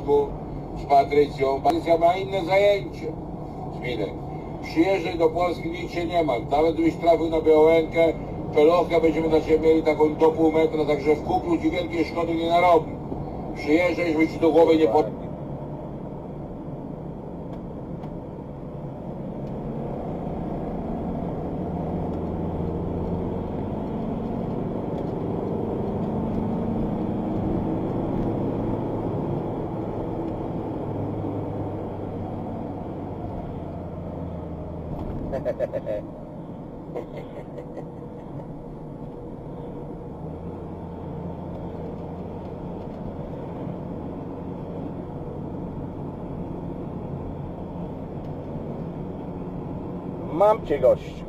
Mirku z Patrycją. Patrycja ma inne zajęcie. Zminek. Przyjeżdżaj do Polski, nic się nie ma. Nawet gdybyś trafił na Białękę, pelochę będziemy dla Ciebie mieli taką do pół metra, także w kuplu Ci wielkiej szkody nie narobi. Przyjeżdżaj, żeby Ci do głowy nie pod... Mam Cię, gościu.